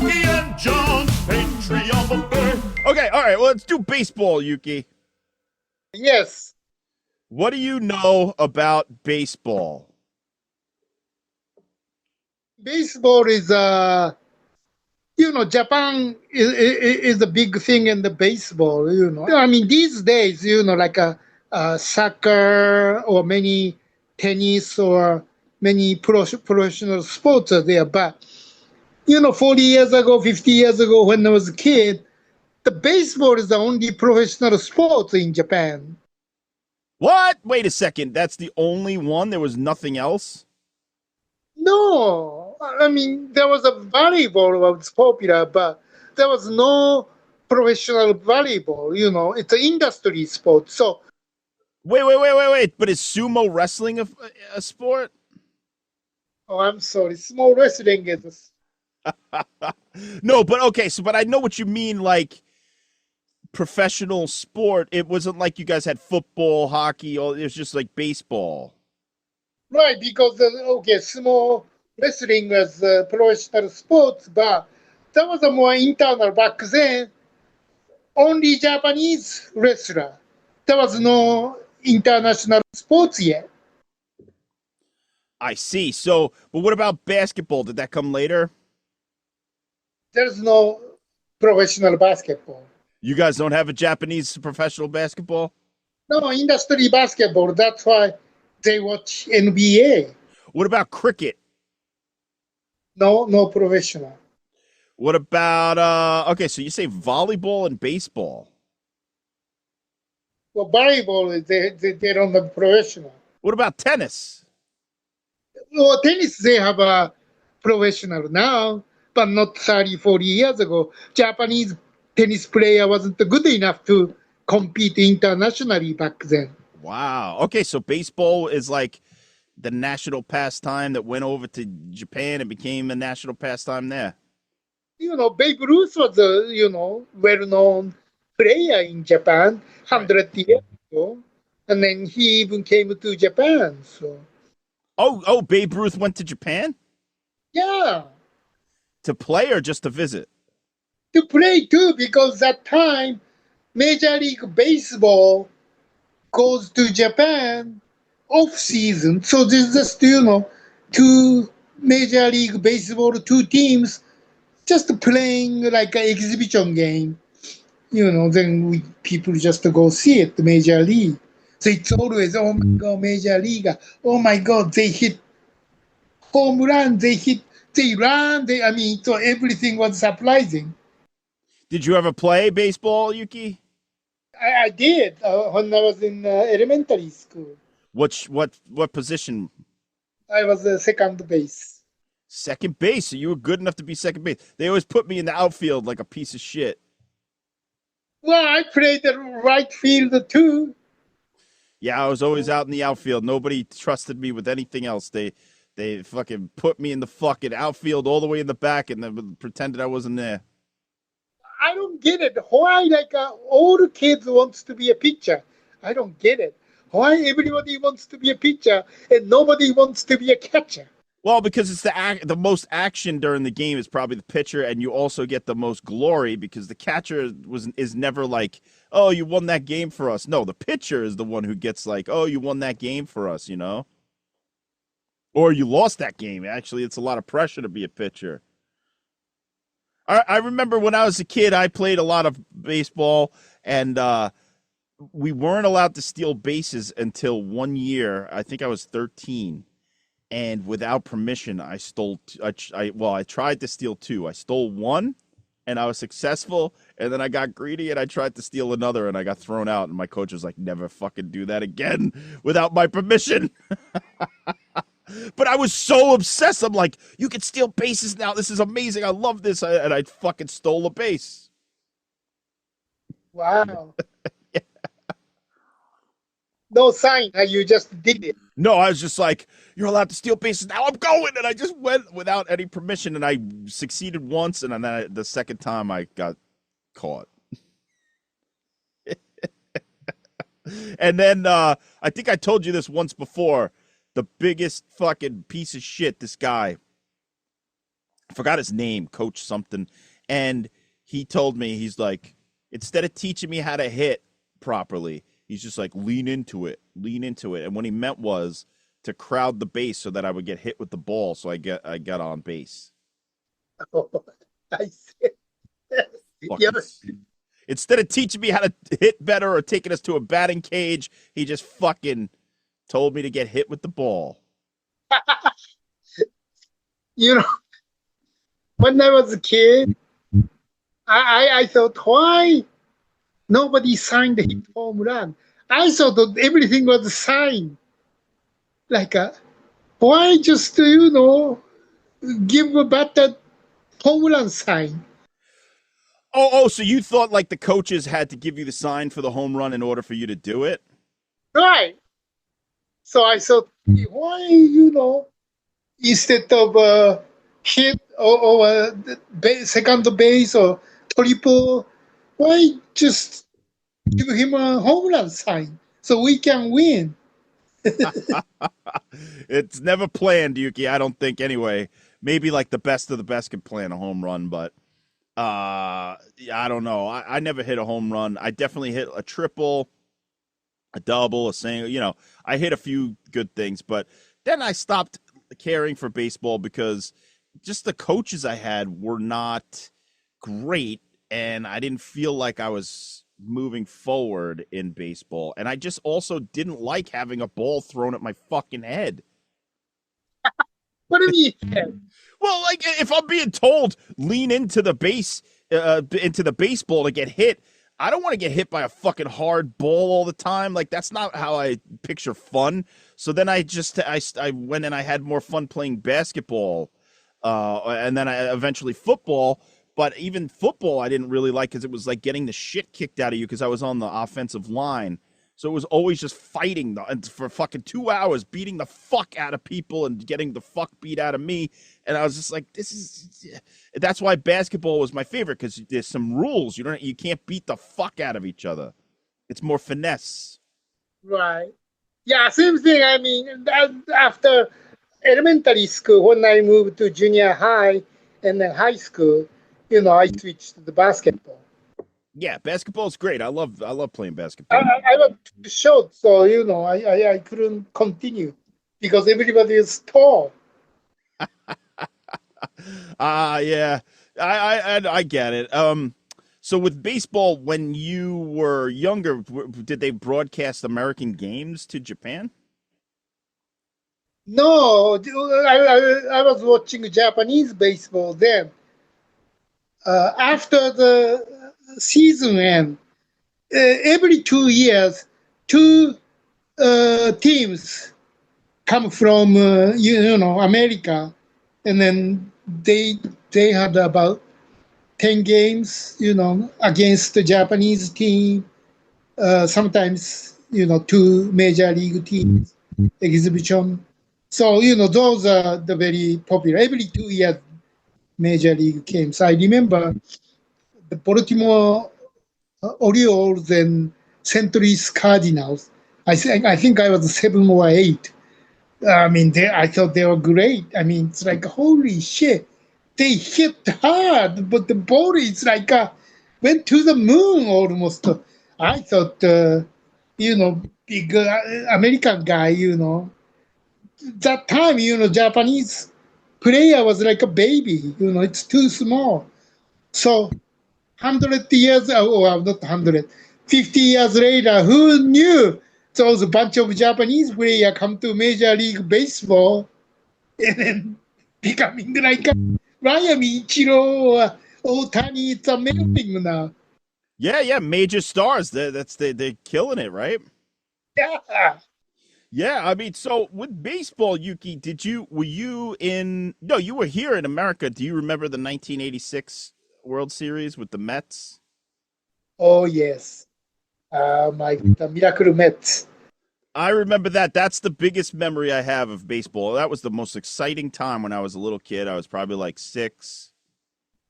Yuki and John, patriot. Okay, all right. Well, let's do baseball, Yuki. Yes. What do you know about baseball? Baseball is Japan is a big thing in the baseball, I mean, these days, like soccer or many tennis or many professional sports are there. But, 40 years ago, 50 years ago, when I was a kid, the baseball is the only professional sport in Japan. What? Wait a second. That's the only one? There was nothing else? No, I mean, there was a volleyball that was popular, but there was no professional volleyball, it's an industry sport. So, Wait. But is sumo wrestling a sport? oh, I'm sorry, small wrestling is, No, but okay. But I know what you mean. Like professional sport. It wasn't like you guys had football, hockey. Or it was just like baseball. right, because, small wrestling was professional sports, but that was a more internal back then. Only Japanese wrestler. There was no international sports yet. I see. So, but what about basketball? Did that come later? There's no professional basketball. You guys don't have a Japanese professional basketball? No, industry basketball. That's why they watch NBA. What about cricket? No professional. What about okay, so you say volleyball and baseball. Well, volleyball, they don't have professional. What about tennis? Well, tennis, they have a professional now, but not 30, 40 years ago. Japanese tennis player wasn't good enough to compete internationally back then. Wow. Okay, so baseball is like the national pastime that went over to Japan and became a national pastime there. Babe Ruth was a, well-known player in Japan 100 years ago. And then he even came to Japan. So, Oh, Babe Ruth went to Japan yeah, to play or just to visit? to play too, because that time, Major League Baseball goes to Japan off-season. So there's just, two Major League Baseball, two teams just playing like an exhibition game. Then people just go see it, the Major League. So it's always, oh my God, Major League. Oh my God, they hit home run, they run. So everything was surprising. Did you ever play baseball, Yuki? I did when I was in elementary school. What position? I was second base. Second base. So you were good enough to be second base. They always put me in the outfield like a piece of shit. Well, I played the right field too. Yeah, I was always out in the outfield. Nobody trusted me with anything else. They fucking put me in the fucking outfield all the way in the back and then pretended I wasn't there. I don't get it. Why, like, all the kids wants to be a pitcher? I don't get it. Why everybody wants to be a pitcher and nobody wants to be a catcher? Well, because it's the most action during the game is probably the pitcher, and you also get the most glory because the catcher is never like, oh, you won that game for us. No, the pitcher is the one who gets like, oh, you won that game for us, or you lost that game. Actually, it's a lot of pressure to be a pitcher. I remember when I was a kid, I played a lot of baseball, and we weren't allowed to steal bases until 1 year. I think I was 13. And without permission, I stole. I tried to steal two. I stole one, and I was successful. And then I got greedy, and I tried to steal another, and I got thrown out. And my coach was like, "Never fucking do that again without my permission." But I was so obsessed. I'm like, "You can steal bases now. This is amazing. I love this." And I fucking stole a base. Wow. No sign. You just did it. No, I was just like, you're allowed to steal bases now. I'm going. And I just went without any permission. And I succeeded once. And then the second time I got caught. And then I think I told you this once before. The biggest fucking piece of shit, this guy. I forgot his name, Coach something, and he told me, he's like, instead of teaching me how to hit properly, he's just like, lean into it, and what he meant was to crowd the base so that I would get hit with the ball, so I got on base. Oh, I see. Fucking, Yes. instead of teaching me how to hit better or taking us to a batting cage, he just fucking told me to get hit with the ball. You know, when I was a kid, I thought, why nobody signed the hit home run? I thought that everything was signed. Like, why just, give a batter home run sign? Oh, so you thought like the coaches had to give you the sign for the home run in order for you to do it? Right. So I thought, why, instead of hit or second base or triple, why just give him a home run sign so we can win? It's never planned, Yuki. I don't think anyway. Maybe like the best of the best could plan a home run, but I don't know. I never hit a home run. I definitely hit a triple, a double, a single. I hit a few good things, but then I stopped caring for baseball because just the coaches I had were not great, and I didn't feel like I was moving forward in baseball. And I just also didn't like having a ball thrown at my fucking head. What do you mean? Well, like if I'm being told lean into the baseball to get hit, I don't want to get hit by a fucking hard ball all the time. Like that's not how I picture fun. So then I went and I had more fun playing basketball, and then I eventually football. But even football, I didn't really like because it was like getting the shit kicked out of you because I was on the offensive line. So it was always just fighting for fucking 2 hours, beating the fuck out of people and getting the fuck beat out of me. And I was just like, that's why basketball was my favorite because there's some rules. You can't beat the fuck out of each other. It's more finesse. Right. Yeah, same thing. I mean, after elementary school, when I moved to junior high and then high school, I switched to the basketball. Yeah, basketball is great. I love playing basketball. I was too short, so I couldn't continue because everybody is tall. Yeah, I get it. So with baseball, when you were younger, did they broadcast American games to Japan? No, I was watching Japanese baseball then. After the season end, every 2 years, two teams come from America, and then they had about 10 games, against the Japanese team. Sometimes two major league teams exhibition. So those are the very popular. Every 2 years, major league games. I remember the Baltimore Orioles and St. Louis Cardinals. I think I was 7 or 8. I mean, I thought they were great. I mean, it's like, holy shit. They hit hard, but the ball is like went to the moon almost. I thought, big American guy, that time, Japanese player was like a baby, it's too small. So 100 years, not 100, 50 years later, who knew those bunch of Japanese players come to Major League Baseball and then becoming like Ryan Ichiro or Otani? It's amazing now. Yeah, major stars. They're killing it, right? Yeah. Yeah, I mean, so with baseball, Yuki, were you in? No, you were here in America. Do you remember the 1986 World Series with the Mets? Oh, yes. The Miracle Mets. I remember that. That's the biggest memory I have of baseball. That was the most exciting time when I was a little kid. I was probably like 6.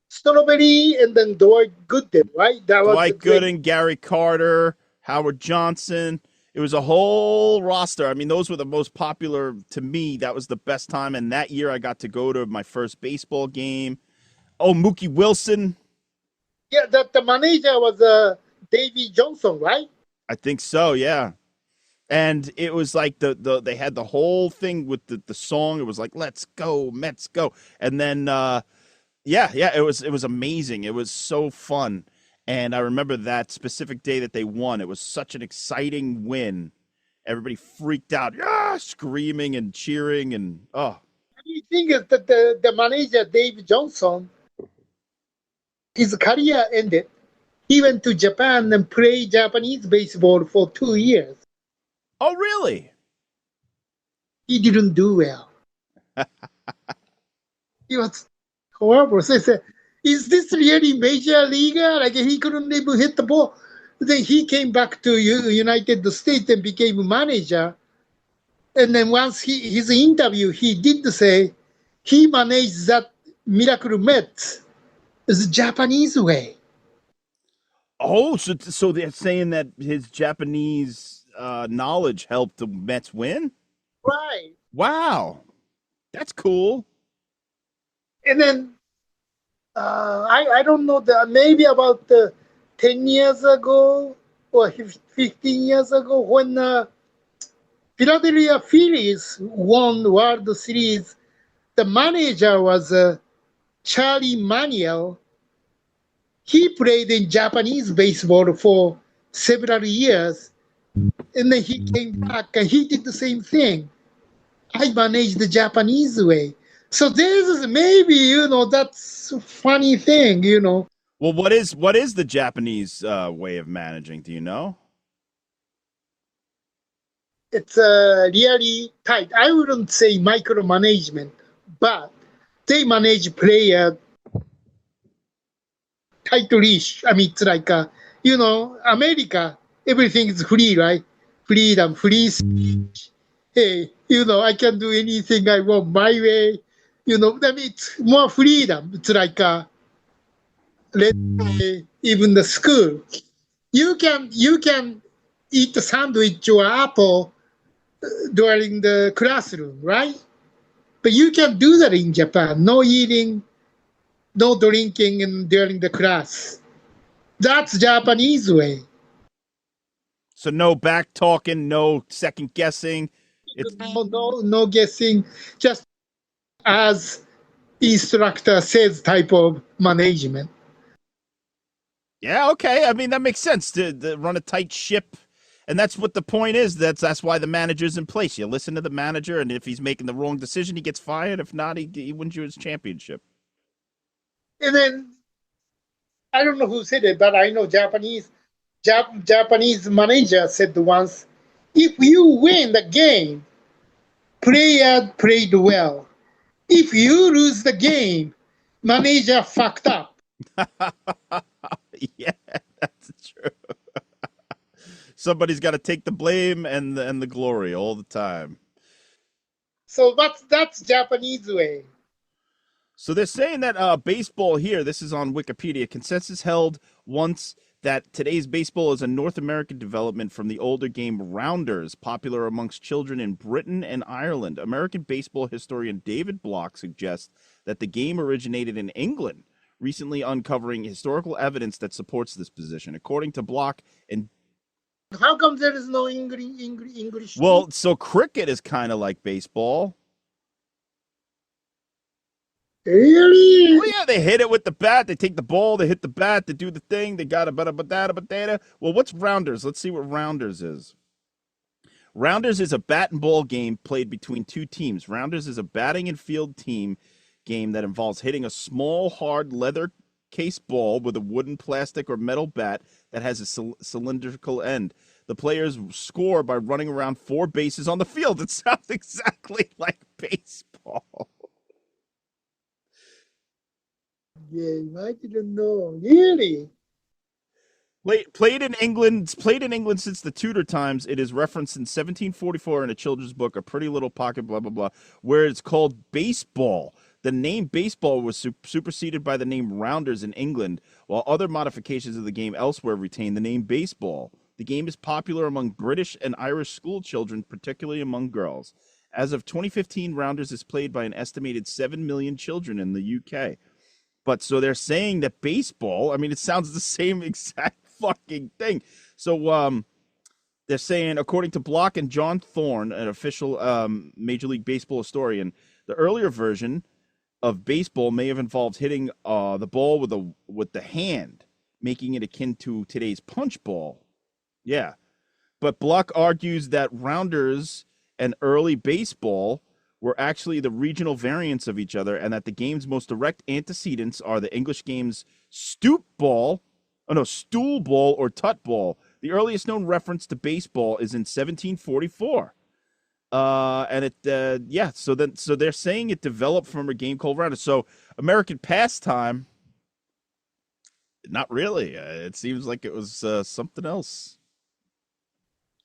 Strawberry and then Dwight Gooden, right? That was Dwight Gooden, Gary Carter, Howard Johnson. It was a whole roster. I mean, those were the most popular to me. That was the best time. And that year I got to go to my first baseball game. Oh, Mookie Wilson. Yeah, that the manager was Davy Johnson, right? I think so, yeah. And it was like they had the whole thing with the song. It was like, let's go, Mets go. And then it was amazing. It was so fun. And I remember that specific day that they won. It was such an exciting win. Everybody freaked out, yeah, screaming and cheering, and oh. The thing is that the manager, Dave Johnson, his career ended. He went to Japan and played Japanese baseball for 2 years. Oh, really? He didn't do well. He was horrible. So I said, is this really major leaguer? Like he couldn't even hit the ball. Then he came back to United States and became a manager. And then once his interview, he did say he managed that Miracle Mets the Japanese way. Oh, so they're saying that his Japanese knowledge helped the Mets win? Right. Wow. That's cool. And then I don't know, maybe about 10 years ago or 15 years ago when Philadelphia Phillies won World Series, the manager was Charlie Manuel. He played in Japanese baseball for several years, and then he came back and he did the same thing. I managed the Japanese way. So this is maybe, that's a funny thing, Well, what is the Japanese way of managing? Do you know? It's really tight. I wouldn't say micromanagement, but they manage player tightly. I mean, it's like, America, everything is free, right? Freedom, free speech. Hey, I can do anything I want my way. I mean, it's more freedom. It's like, let's say, even the school. You can eat a sandwich or apple during the classroom, right? But you can't do that in Japan. No eating, no drinking during the class. That's Japanese way. So no back talking, no second guessing. It's no guessing. Just as instructor says, type of management. Yeah, okay. I mean, that makes sense to run a tight ship. And that's what the point is. That's why the manager's in place. You listen to the manager, and if he's making the wrong decision, he gets fired. If not, he wins you his championship. And then, I don't know who said it, but I know Japanese manager said once, if you win the game, player played well. If you lose the game, manager fucked up. Yeah, that's true. Somebody's got to take the blame and the glory all the time. So that's Japanese way. So they're saying that baseball here, this is on Wikipedia, consensus held once that today's baseball is a North American development from the older game Rounders, popular amongst children in Britain and Ireland. American baseball historian David Block suggests that the game originated in England, recently uncovering historical evidence that supports this position. According to Block, and how come there is no English? Well, so cricket is kind of like baseball. Really? Oh yeah, they hit it with the bat. They take the ball. They hit the bat. They do the thing. They got a batata. Well, what's Rounders? Let's see what Rounders is. Rounders is a bat and ball game played between two teams. Rounders is a batting and field team game that involves hitting a small, hard leather case ball with a wooden, plastic, or metal bat that has a cylindrical end. The players score by running around 4 bases on the field. It sounds exactly like baseball. Yeah, I didn't know. Really? Played in England since the Tudor times. It is referenced in 1744 in a children's book, A Pretty Little Pocket, blah, blah, blah, where it's called baseball. The name baseball was superseded by the name Rounders in England, while other modifications of the game elsewhere retain the name baseball. The game is popular among British and Irish school children, particularly among girls. As of 2015, Rounders is played by an estimated 7 million children in the UK. But so they're saying that baseball, I mean, it sounds the same exact fucking thing. So they're saying, according to Block and John Thorne, an official Major League Baseball historian, the earlier version of baseball may have involved hitting the ball with the hand, making it akin to today's punch ball. Yeah. But Block argues that Rounders and early baseball were actually the regional variants of each other, and that the game's most direct antecedents are the English games stool ball or tut ball. The earliest known reference to baseball is in 1744. So they're saying it developed from a game called Rounders. So American pastime, not really. It seems like it was something else.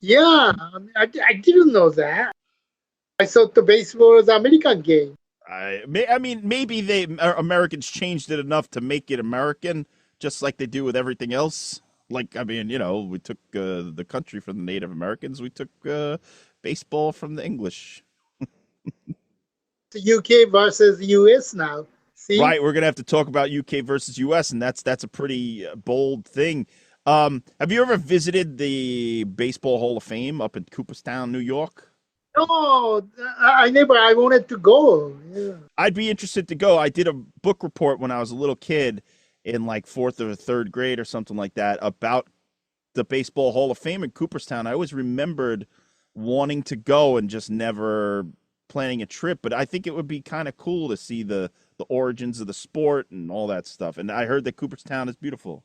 Yeah, I didn't know that. I thought the baseball was American game. I mean, maybe Americans changed it enough to make it American, just like they do with everything else. Like, I mean, we took the country from the Native Americans. We took baseball from the English. The UK versus US now. See? Right, we're gonna have to talk about UK versus US, and that's a pretty bold thing. Have you ever visited the Baseball Hall of Fame up in Cooperstown, New York? No, I never. I wanted to go. Yeah. I'd be interested to go. I did a book report when I was a little kid in like 4th or 3rd grade or something like that about the Baseball Hall of Fame in Cooperstown. I always remembered wanting to go and just never planning a trip, but I think it would be kind of cool to see the origins of the sport and all that stuff. And I heard that Cooperstown is beautiful.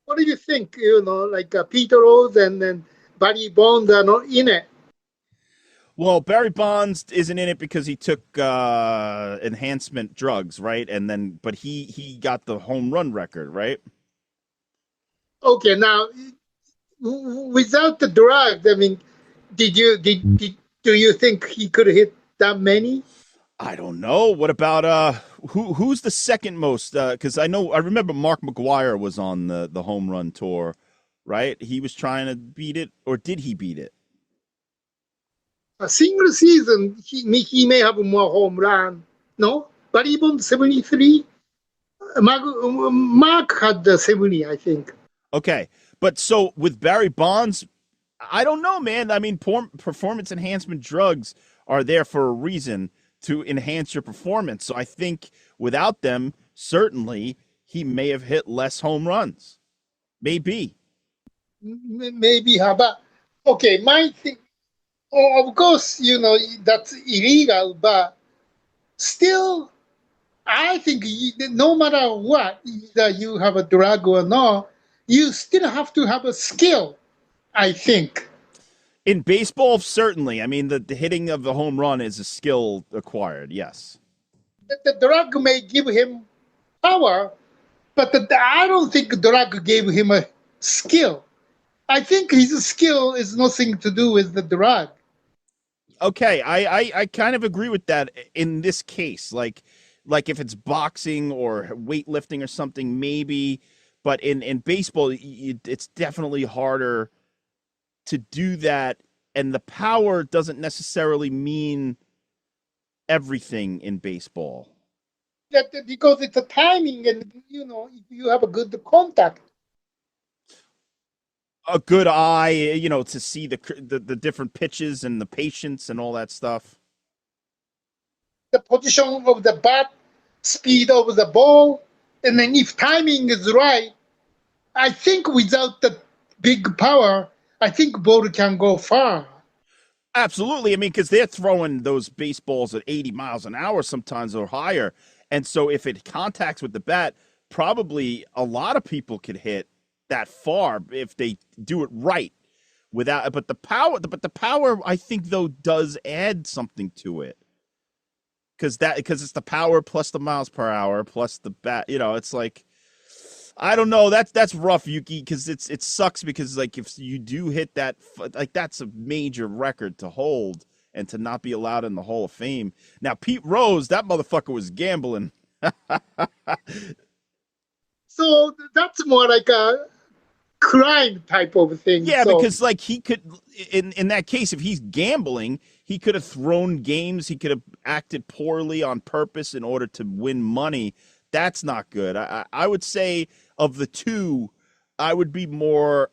What do you think? Like Peter Rose and then Barry Bonds are not in it. Well, Barry Bonds isn't in it because he took enhancement drugs, right? But he got the home run record, right? Okay, now without the drugs, I mean, do you think he could hit that many? I don't know. What about who's the second most? Because I remember Mark McGwire was on the home run tour, right? He was trying to beat it, or did he beat it? A single season, he may have more home run. No, but even 73, Mark had the 70, I think. Okay, but so with Barry Bonds, I don't know, man. I mean, performance enhancement drugs are there for a reason, to enhance your performance. So I think without them, certainly he may have hit less home runs. Maybe. Maybe, but okay, my thing. Oh, of course, that's illegal, but still, I think no matter what, either you have a drug or not, you still have to have a skill, I think. In baseball, certainly. I mean, the hitting of the home run is a skill acquired, yes. The drug may give him power, but I don't think the drug gave him a skill. I think his skill is nothing to do with the drug. Okay, I kind of agree with that in this case. Like if it's boxing or weightlifting or something, maybe. But in baseball, it's definitely harder to do that. And the power doesn't necessarily mean everything in baseball. Because it's a timing, and if you have a good contact. A good eye, to see the different pitches and the patience and all that stuff. The position of the bat, speed of the ball, and then if timing is right, I think without the big power, I think ball can go far. Absolutely. I mean, because they're throwing those baseballs at 80 miles an hour sometimes or higher. And so if it contacts with the bat, probably a lot of people could hit that far if they do it right. But the power, I think, though, does add something to it. Because it's the power plus the miles per hour plus the bat. It's like, I don't know. That's rough, Yuki, because it sucks because like if you do hit that, like that's a major record to hold and to not be allowed in the Hall of Fame. Now Pete Rose, that motherfucker was gambling. So that's more like crime type of thing. Yeah, so, because like he could, in that case, if he's gambling, he could have thrown games. He could have acted poorly on purpose in order to win money. That's not good. I would say of the two, I would be more.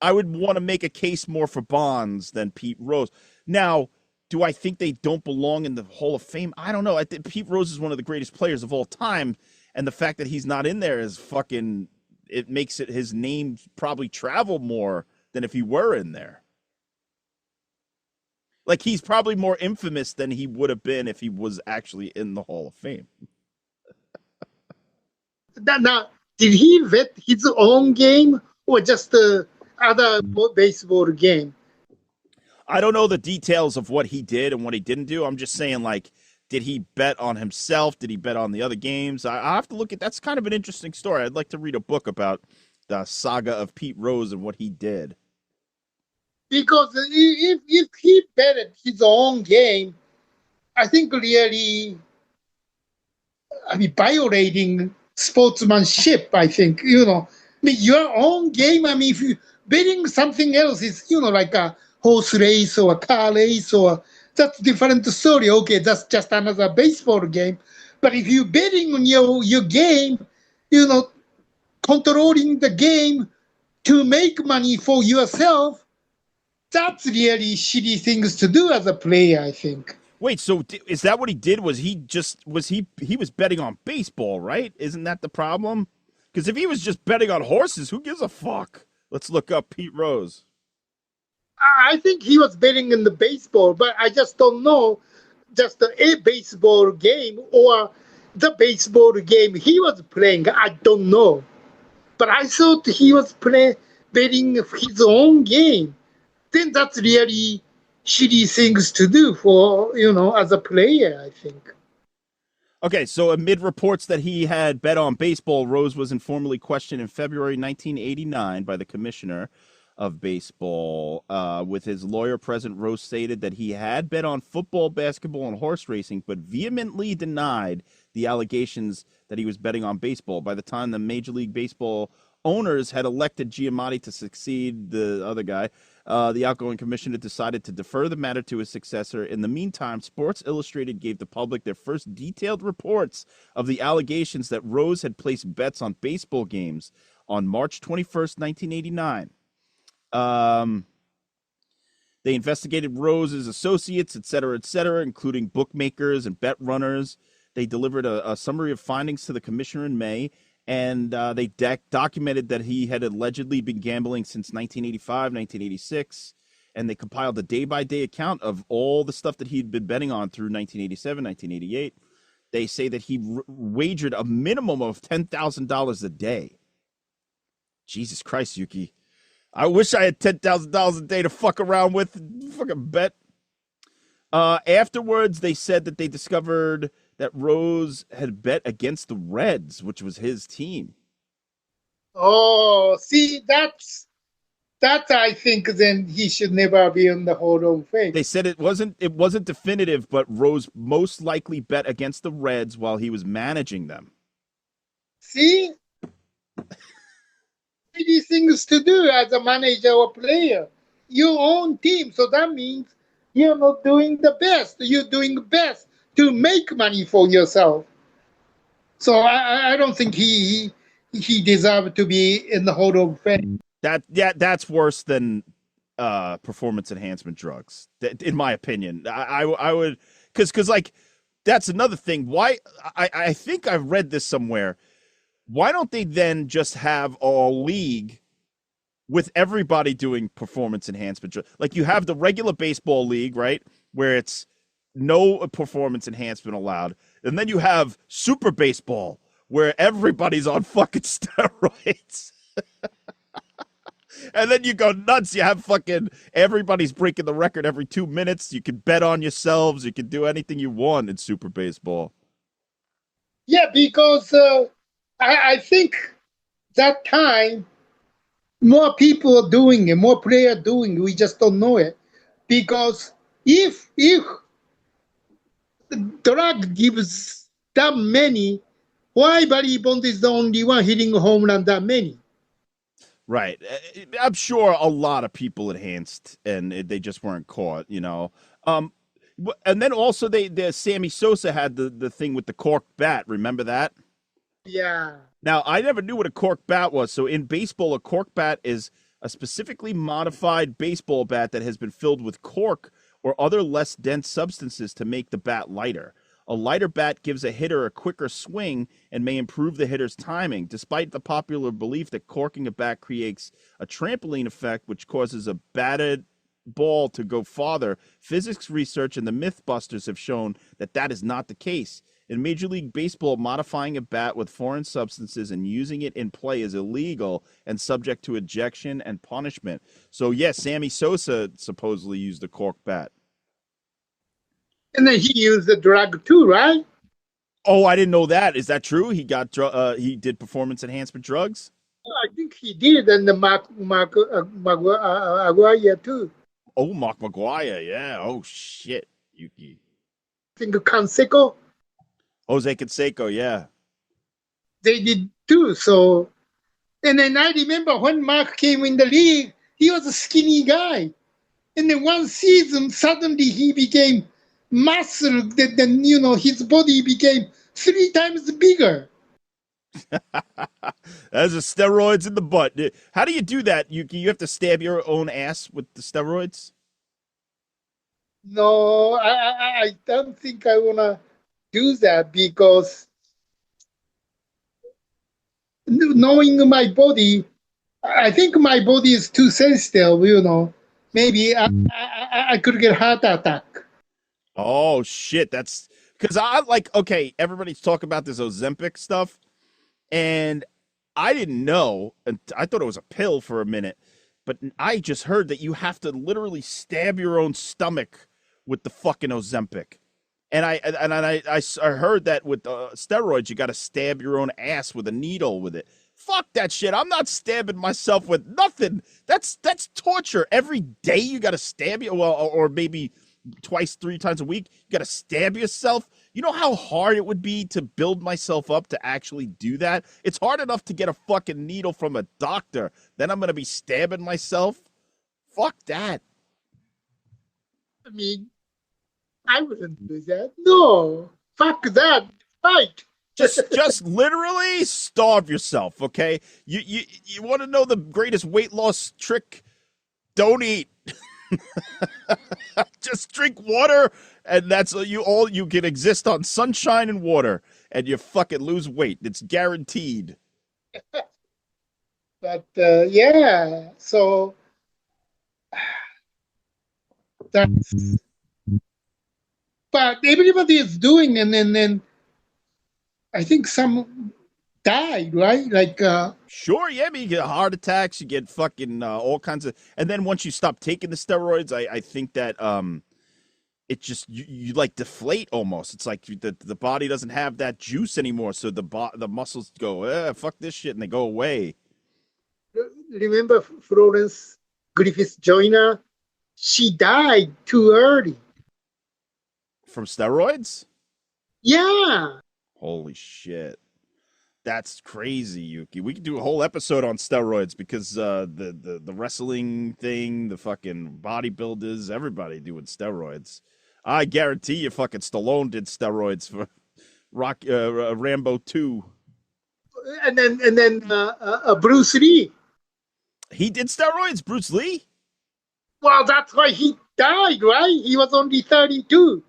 I would want to make a case more for Bonds than Pete Rose. Now, do I think they don't belong in the Hall of Fame? I don't know. I think Pete Rose is one of the greatest players of all time, and the fact that he's not in there is fucking. It makes it his name probably travel more than if he were in there. Like he's probably more infamous than he would have been if he was actually in the Hall of Fame. now, did he vet his own game or just the other baseball game? I don't know the details of what he did and what he didn't do. I'm just saying, like, did he bet on himself? Did he bet on the other games? I have to look at. That's kind of an interesting story. I'd like to read a book about the saga of Pete Rose and what he did. Because if he betted his own game, I think really, violating sportsmanship. I think your own game. If you betting something else is like a horse race or a car race or that's different story. Okay, that's just another baseball game. But if you betting on your game, controlling the game to make money for yourself, that's really shitty things to do as a player, I think. Wait, so is that what he did? Was he was betting on baseball, right? Isn't that the problem? Because if he was just betting on horses, who gives a fuck? Let's look up Pete Rose. I think he was betting in the baseball, but I just don't know just a baseball game or the baseball game he was playing. I don't know. But I thought he was betting his own game. Then that's really shitty things to do for, as a player, I think. Okay, so amid reports that he had bet on baseball, Rose was informally questioned in February 1989 by the commissioner of baseball. With his lawyer present, Rose stated that he had bet on football, basketball, and horse racing, but vehemently denied the allegations that he was betting on baseball. By the time the Major League Baseball owners had elected Giamatti to succeed the other guy, the outgoing commissioner decided to defer the matter to his successor. In the meantime, Sports Illustrated gave the public their first detailed reports of the allegations that Rose had placed bets on baseball games on March 21st, 1989. They investigated Rose's associates, et cetera, including bookmakers and bet runners. They delivered a summary of findings to the commissioner in May, and they documented that he had allegedly been gambling since 1985, 1986, and they compiled a day-by-day account of all the stuff that he'd been betting on through 1987, 1988. They say that he wagered a minimum of $10,000 a day. Jesus Christ, Yuki. I wish I had $10,000 a day to fuck around with, fucking bet. Afterwards, they said that they discovered that Rose had bet against the Reds, which was his team. Oh, see, that's I think then he should never be in the Hall of Fame. They said it wasn't definitive, but Rose most likely bet against the Reds while he was managing them. See? These things to do as a manager or player. Your own team. So that means you're not doing the best. You're doing best to make money for yourself. So I don't think he deserved to be in the Hall of Fame. That's worse than performance enhancement drugs, in my opinion. I would because like that's another thing. Why I think I've read this somewhere. Why don't they then just have a league with everybody doing performance enhancement? Like you have the regular baseball league, right, where it's no performance enhancement allowed. And then you have super baseball where everybody's on fucking steroids. And then you go nuts. You have fucking everybody's breaking the record every 2 minutes. You can bet on yourselves. You can do anything you want in super baseball. Yeah, because I think that time more people are doing it, more players doing it. We just don't know it. Because if the drug gives that many, why Barry Bonds is the only one hitting a home run that many? Right. I'm sure a lot of people enhanced and they just weren't caught, you know. And then also the Sammy Sosa had the thing with the cork bat. Remember that? Yeah. Now, I never knew what a cork bat was. So in baseball, a cork bat is a specifically modified baseball bat that has been filled with cork or other less dense substances to make the bat lighter. A lighter bat gives a hitter a quicker swing and may improve the hitter's timing, despite the popular belief that corking a bat creates a trampoline effect, which causes a batted ball to go farther. Physics research and the Mythbusters have shown that that is not the case. In Major League Baseball, modifying a bat with foreign substances and using it in play is illegal and subject to ejection and punishment. So, yes, Sammy Sosa supposedly used a cork bat. And then he used the drug too, right? Oh, I didn't know that. Is that true? He got he did performance enhancement drugs? I think he did, and the Maguire too. Oh, Mark McGuire, yeah. Oh, shit, Yuki. I think Canseco, Jose Canseco, yeah. they did too. So, and then I remember when Mark came in the league, he was a skinny guy. And then one season, suddenly he became muscle. Then, you know, his body became 3 times bigger. That's a steroids in the butt. How do you do that, Yuki? You have to stab your own ass with the steroids? No, I don't think I want to do that because knowing my body, I think my body is too sensitive, you know. Maybe I could get heart attack. Oh, shit. That's because I like, okay, everybody's talking about this Ozempic stuff. And I didn't know, and I thought it was a pill for a minute, but I just heard that you have to literally stab your own stomach with the fucking Ozempic. And I heard that with steroids, you got to stab your own ass with a needle with it. Fuck that shit. I'm not stabbing myself with nothing. That's torture. Every day you got to stab you, well, or maybe twice, 3 times a week. You got to stab yourself. You know how hard it would be to build myself up to actually do that? It's hard enough to get a fucking needle from a doctor. Then I'm going to be stabbing myself? Fuck that. I mean, I wouldn't do that. No, fuck that. Fight. Just literally starve yourself, okay? You want to know the greatest weight loss trick? Don't eat. Just drink water, and that's all you can exist on sunshine and water, and you fucking lose weight. It's guaranteed. But yeah, so that's. But everybody is doing, and then I think some died, right? Like. Sure, yeah, but you get heart attacks, you get fucking all kinds of, and then once you stop taking the steroids, I think that it just you like deflate almost. It's like the body doesn't have that juice anymore, so the muscles go, fuck this shit, and they go away. Remember Florence Griffith Joyner? She died too early. From steroids? Yeah. Holy shit. That's crazy, Yuki. We could do a whole episode on steroids because the wrestling thing, the fucking bodybuilders, everybody doing steroids. I guarantee you fucking Stallone did steroids for Rambo 2. And then Bruce Lee. He did steroids, Bruce Lee? Well, that's why he died, right? He was only 32.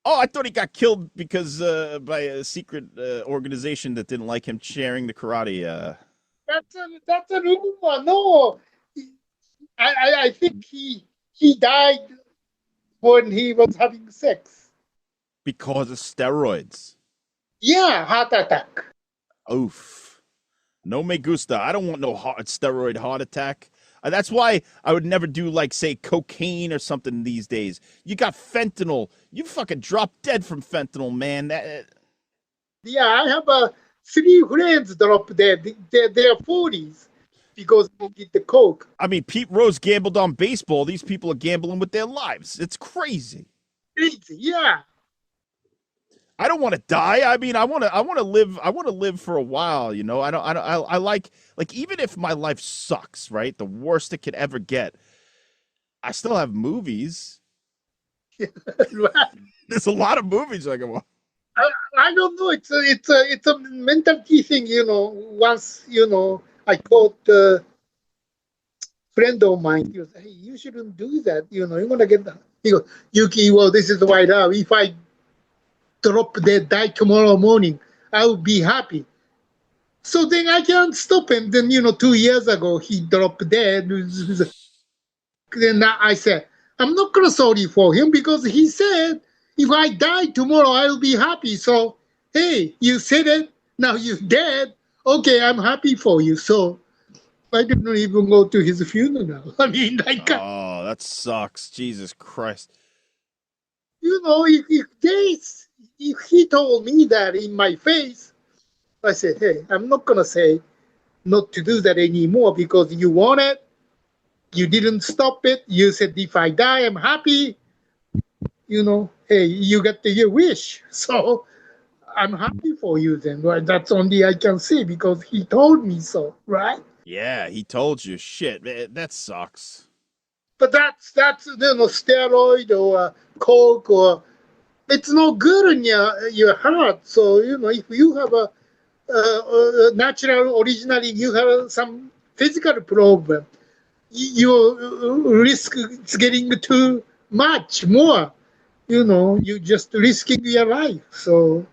Oh, I thought he got killed because by a secret organization that didn't like him sharing the karate. That's a rumor. No, I think he died when he was having sex. Because of steroids. Yeah, heart attack. Oof. No me gusta. I don't want no steroid heart attack. That's why I would never do, like, say, cocaine or something these days. You got fentanyl. You fucking drop dead from fentanyl, man. Yeah, I have 3 friends drop dead. They're 40s because they did the coke. I mean, Pete Rose gambled on baseball. These people are gambling with their lives. It's crazy. Crazy, yeah. I don't want to die. I mean, I want to live. I want to live for a while. You know, I like even if my life sucks, right? The worst it could ever get. I still have movies. There's a lot of movies I can watch. I don't know. It's a mentality thing, you know. Once, you know, I called a friend of mine. He goes, "Hey, you shouldn't do that. You know, you're gonna get." He goes, "Yuki, well, this is why now. If I drop dead, die tomorrow morning, I will be happy." So then I can't stop him. Then, you know, 2 years ago he dropped dead. Then I said, I'm not gonna sorry for him because he said, if I die tomorrow, I'll be happy. So, hey, you said it. Now you're dead. Okay, I'm happy for you. So I didn't even go to his funeral. I mean, like, Oh, that sucks. Jesus Christ. you know, if he told me that in my face, I said, hey, I'm not gonna say not to do that anymore because you want it. You didn't stop it. You said, if I die, I'm happy. You know, hey, you got your wish. So I'm happy for you then. Right? That's only I can say because he told me so, right? Yeah, he told you. Shit, man, that sucks. But that's you know, steroid or coke or it's no good in your heart. So you know, if you have a natural originally you have some physical problem, you risk it's getting too much more. You know, you just risking your life. So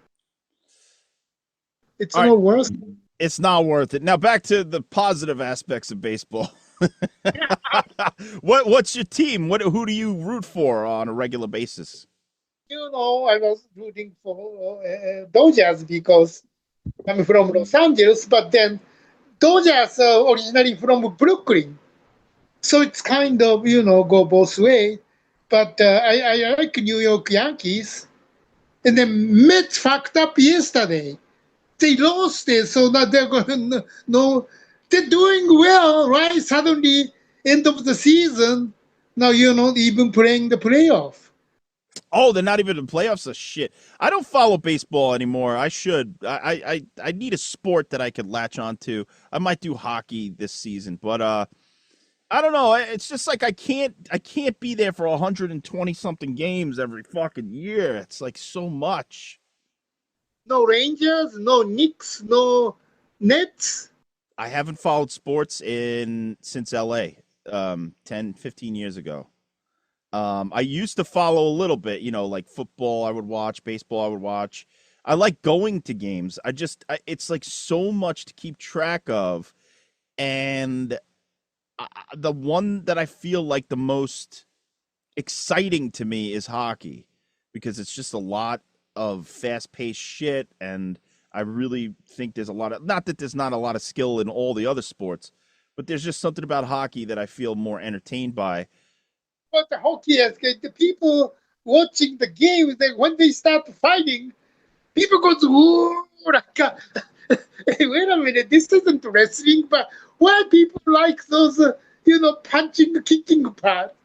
it's All right, not worth. it's not worth it. Now back to the positive aspects of baseball. What's your team? Who do you root for on a regular basis? You know, I was rooting for Dodgers because I'm from Los Angeles, but then Dodgers are originally from Brooklyn. So it's kind of, you know, go both ways. But I like New York Yankees. And then Mets fucked up yesterday. They lost it, so now they're going to know they're doing well, right? Suddenly, end of the season, now you're not even playing the playoff. Oh, they're not even in playoffs. So shit. I don't follow baseball anymore. I should. I need a sport that I could latch onto. I might do hockey this season, but I don't know. It's just like I can't be there for 120 something games every fucking year. It's like so much. No Rangers, no Knicks, no Nets. I haven't followed sports in since LA 10 15 years ago. I used to follow a little bit, you know, like football I would watch, baseball I would watch. I like going to games. It's like so much to keep track of, and the one that I feel like the most exciting to me is hockey because it's just a lot of fast-paced shit, and I really think there's a lot of, not that there's not a lot of skill in all the other sports, but there's just something about hockey that I feel more entertained by. But the hockey is the people watching the game, when they start fighting, people go, "Ooh, hey, wait a minute, this isn't wrestling, but why people like those, you know, punching, kicking part?"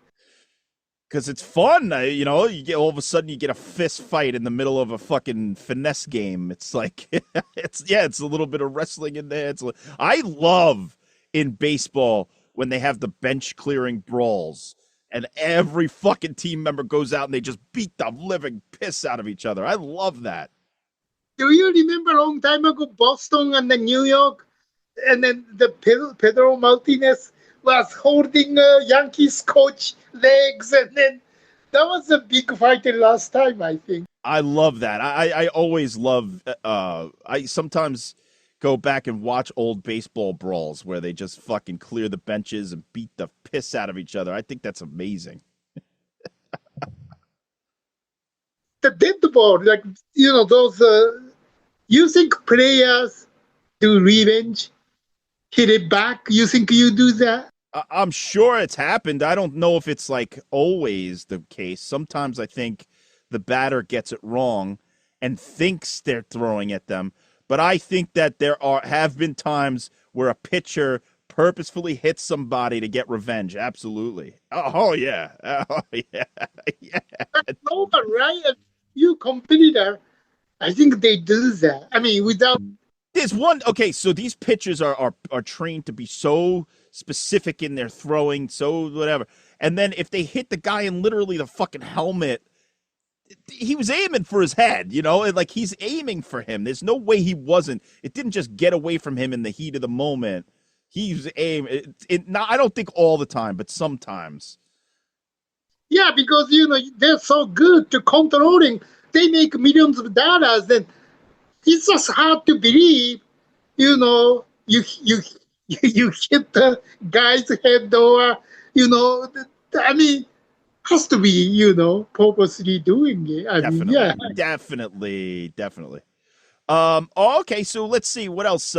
Because it's fun, you know. You get all of a sudden you get a fist fight in the middle of a fucking finesse game. It's like it's a little bit of wrestling in there. I love in baseball when they have the bench clearing brawls and every fucking team member goes out and they just beat the living piss out of each other. I love that. Do you remember a long time ago, Boston and then New York, and then the Pedro Martinez was holding Yankees coach legs, and then that was a big fight the last time, I think. I love that. I always love. I sometimes go back and watch old baseball brawls where they just fucking clear the benches and beat the piss out of each other. I think that's amazing. The dead ball, like, you know, those. You think players do revenge, hit it back? You think you do that? I'm sure it's happened. I don't know if it's like always the case. Sometimes I think the batter gets it wrong and thinks they're throwing at them. But I think that have been times where a pitcher purposefully hits somebody to get revenge. Absolutely. Oh yeah. Oh yeah. Yeah. That's normal, right? You competitor, I think they do that. I mean, without. There's one. Okay, so these pitchers are trained to be so specific in their throwing, so whatever. And then if they hit the guy in literally the fucking helmet, he was aiming for his head, you know, like he's aiming for him. There's no way he wasn't. It didn't just get away from him in the heat of the moment. He's aiming. Not, I don't think all the time, but sometimes. Yeah, because they're so good to controlling. They make millions of dollars, and it's just hard to believe. You you hit the guy's head, or I mean, has to be purposely doing it. I mean, yeah. Definitely. Okay, so let's see what else.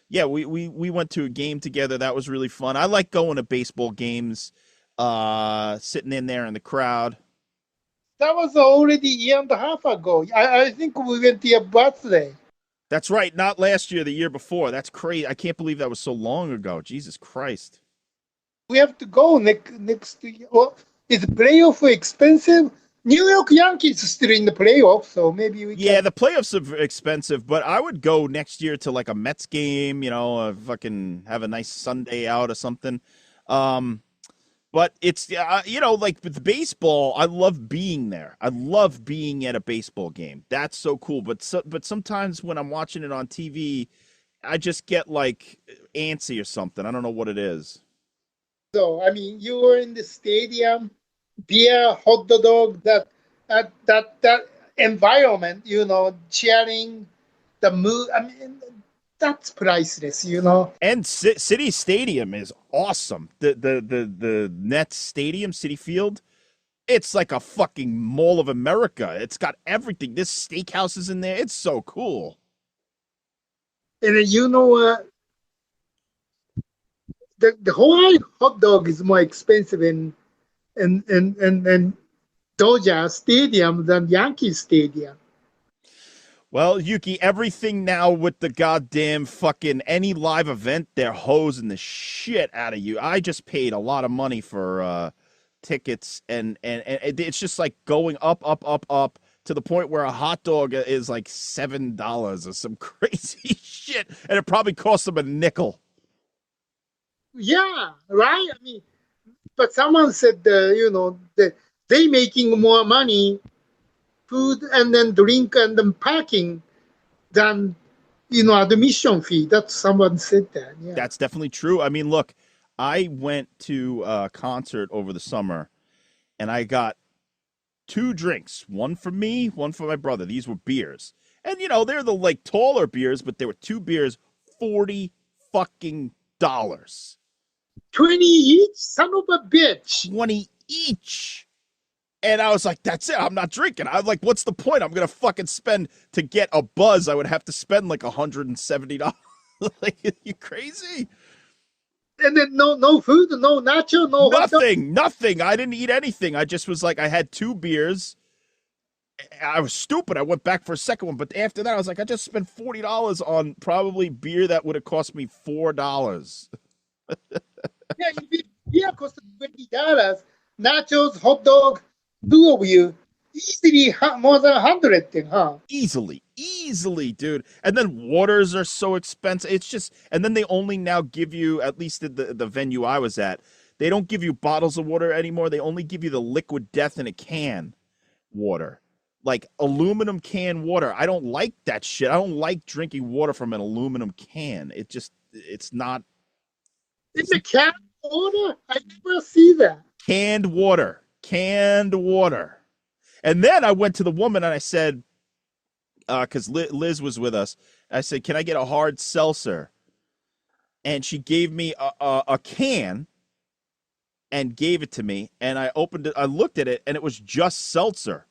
Yeah, we went to a game together. That was really fun. I like going to baseball games, sitting in there in the crowd. That was already a year and a half ago. I think we went to your birthday. That's right. Not last year, the year before. That's crazy. I can't believe that was so long ago. Jesus Christ. We have to go next year. Well, is playoff expensive? New York Yankees still in the playoff, so maybe we can. Yeah, the playoffs are expensive, but I would go next year to like a Mets game, fucking have a nice Sunday out or something. But it's, like with baseball, I love being there. I love being at a baseball game. That's so cool. But sometimes when I'm watching it on TV, I just get like antsy or something. I don't know what it is. So, I mean, you were in the stadium, beer, hot dog, that environment, cheering, the mood. I mean, that's priceless, And City Stadium is awesome. The Nets Stadium, City Field, it's like a fucking Mall of America. It's got everything. This steakhouse is in there. It's so cool. And the Hawaii hot dog is more expensive in Dodger Stadium than Yankee Stadium. Well, Yuki, everything now with the goddamn fucking any live event, they're hosing the shit out of you. I just paid a lot of money for tickets, and it's just like going up to the point where a hot dog is like $7 or some crazy shit, and it probably cost them a nickel. Yeah, right. I mean, but someone said they making more money, food and then drink and then parking, than admission fee. That's someone said that. Yeah, that's definitely true. I mean, look, I went to a concert over the summer, and I got 2 drinks, one for me, one for my brother. These were beers, and they're the like taller beers, but there were 2 beers, $40 fucking dollars. 20 each, son of a bitch. 20 each. And I was like, that's it. I'm not drinking. I'm like, what's the point? I'm going to fucking spend to get a buzz. I would have to spend like $170. Like, are you crazy? And then no food, no nacho, no nothing. I didn't eat anything. I just was like, I had 2 beers. I was stupid. I went back for a second one. But after that, I was like, I just spent $40 on probably beer that would have cost me $4. Yeah, beer cost $20. Nachos, hot dog, 2 of you, easily more than 100 thing, huh? Easily, dude. And then waters are so expensive. It's just, and then they only now give you, at least at the venue I was at, they don't give you bottles of water anymore. They only give you the liquid death in a can water. Like aluminum can water. I don't like that shit. I don't like drinking water from an aluminum can. It's not. It's a can water? I never see that. Canned water. And then I went to the woman and I said, because Liz was with us, I said, can I get a hard seltzer? And she gave me a can and gave it to me. And I opened it. I looked at it and it was just seltzer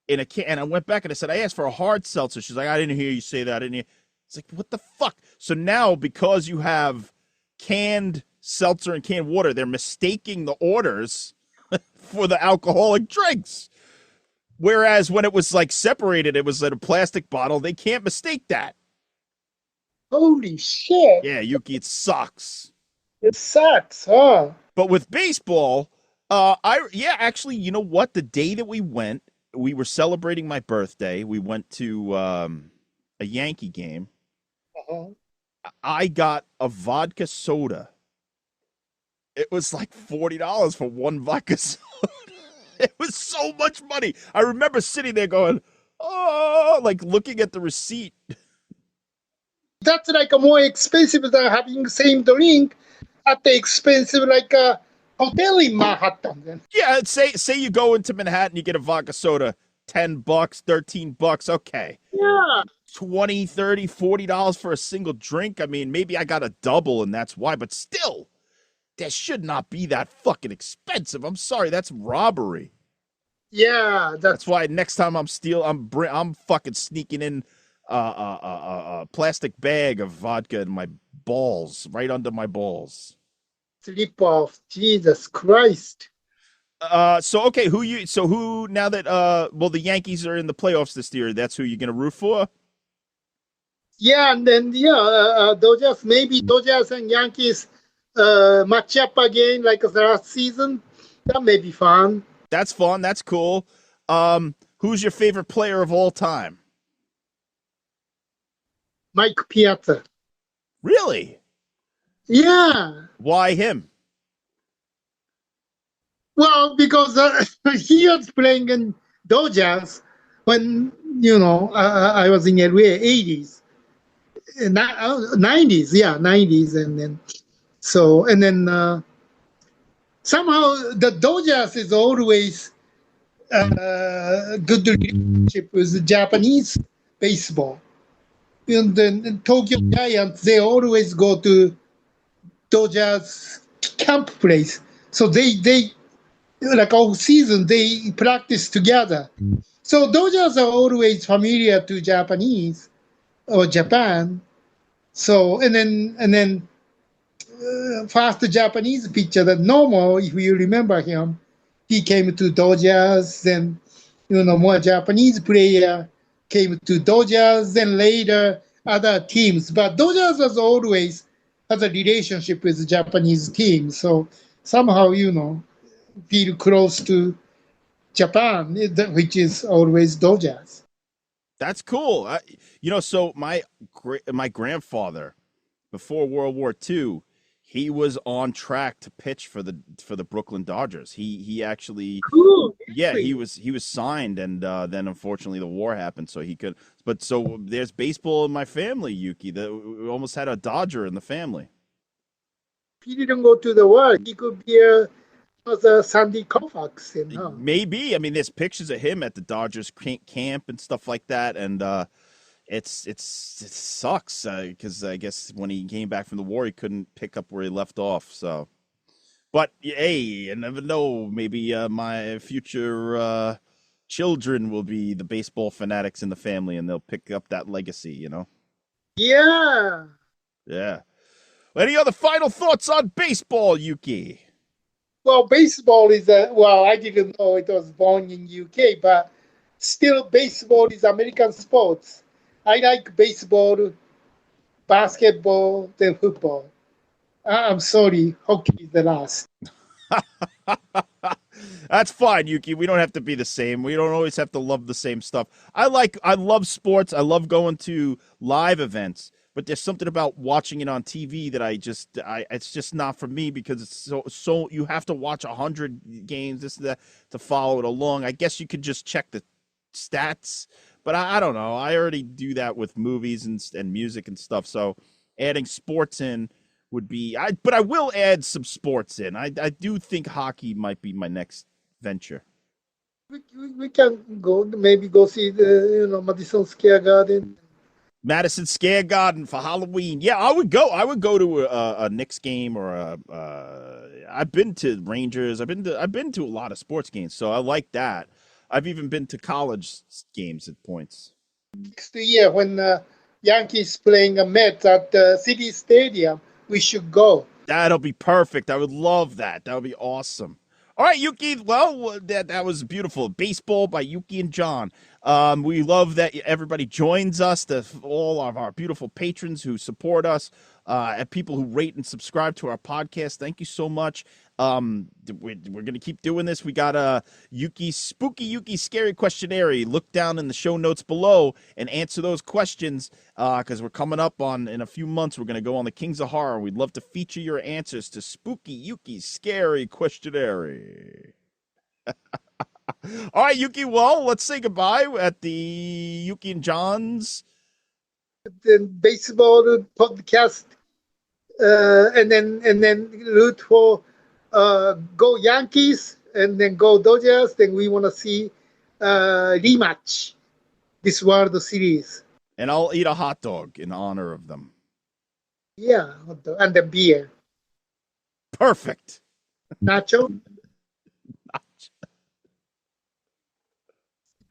in a can. And I went back and I said, I asked for a hard seltzer. She's like, I didn't hear you say that. I didn't hear. It's like, what the fuck? So now because you have canned seltzer and canned water, they're mistaking the orders for the alcoholic drinks. Whereas when it was like separated, it was in a plastic bottle. They can't mistake that. Holy shit. Yeah, Yuki, it sucks. It sucks, huh? But with baseball, actually, you know what? The day that we went, we were celebrating my birthday. We went to a Yankee game. Uh-huh. I got a vodka soda. It was like $40 for one vodka soda. It was so much money. I remember sitting there going, oh, like looking at the receipt. That's like a more expensive than having the same drink at the expensive like a hotel in Manhattan. Then. Yeah, say you go into Manhattan, you get a vodka soda, $10, $13. Okay. Yeah. 20, 30, $40 for a single drink. I mean, maybe I got a double and that's why, but still, that should not be that fucking expensive. I'm sorry, that's robbery. Yeah, That's why next time I'm fucking sneaking in a plastic bag of vodka in my balls, right under my balls. slip off. Jesus Christ. So who now that the Yankees are in the playoffs this year, that's who you're gonna root for? Yeah, and then Dodgers and Yankees match up again like the last season. That may be fun. That's fun. That's cool. Who's your favorite player of all time? Mike Piazza. Really? Yeah. Why him? Well, because he was playing in Dodgers when I was in LA 80s, 90s, yeah, 90s, and then somehow the Dodgers is always good relationship with Japanese baseball. And then Tokyo Giants, they always go to Dodgers camp place. So they like all season, they practice together. So Dodgers are always familiar to Japanese or Japan. So, and then first Japanese pitcher that normal, if you remember him, he came to Dodgers, then, more Japanese player came to Dodgers, then later other teams. But Dodgers was always has a relationship with the Japanese team. So somehow, feel close to Japan, which is always Dodgers. That's cool. So my grandfather, before World War II, he was on track to pitch for the Brooklyn Dodgers. He actually, Cool. yeah, he was signed, and then unfortunately the war happened, so he could. But so there's baseball in my family, Yuki. We almost had a Dodger in the family. If he didn't go to the war, he could be a Sandy Koufax. Maybe. I mean, there's pictures of him at the Dodgers camp and stuff like that, and it sucks because I guess when he came back from the war, he couldn't pick up where he left off. So, but hey, you never know. Maybe my future children will be the baseball fanatics in the family, and they'll pick up that legacy. Yeah. Yeah. Any other final thoughts on baseball, Yuki? Well, baseball is I didn't know it was born in UK, but still baseball is American sports. I like baseball, basketball, then football. I'm sorry, hockey is the last. That's fine, Yuki. We don't have to be the same. We don't always have to love the same stuff. I love sports. I love going to live events, but there's something about watching it on TV that it's just not for me because it's so you have to watch 100 games, this and that, to follow it along. I guess you could just check the stats, but I don't know. I already do that with movies and music and stuff. So adding sports in would be but I will add some sports in. I do think hockey might be my next venture. We can maybe go see the Madison Square Garden. Madison Square Garden for Halloween. Yeah, I would go. I would go to a Knicks game or I've been to Rangers. I've been to a lot of sports games, so I like that. I've even been to college games at points. Next year, when Yankees playing a Mets at City Stadium, we should go. That'll be perfect. I would love that. That would be awesome. All right, Yuki. Well, that was beautiful. Baseball by Yuki and John. We love that everybody joins us, all of our beautiful patrons who support us. at people who rate and subscribe to our podcast. Thank you so much. We're gonna keep doing this. We got a Spooky Yuki's Scary Questionnaire. Look down in the show notes below and answer those questions. Because we're coming up in a few months. We're gonna go on the Kings of Horror. We'd love to feature your answers to Spooky Yuki's Scary Questionnaire. All right, Yuki. Well, let's say goodbye at the Yuki and John's the baseball podcast, and then root for go Yankees and then go Dodgers. Then we want to see rematch this World Series. And I'll eat a hot dog in honor of them. Yeah, and the beer. Perfect. Nacho.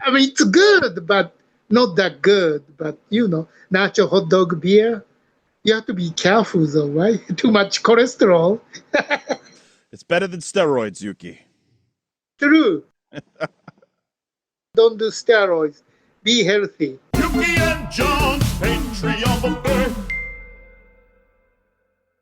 I mean, it's good, but not that good. But, nacho, hot dog, beer. You have to be careful, though, right? Too much cholesterol. It's better than steroids, Yuki. True. Don't do steroids. Be healthy. Yuki and John, Patreon of Earth.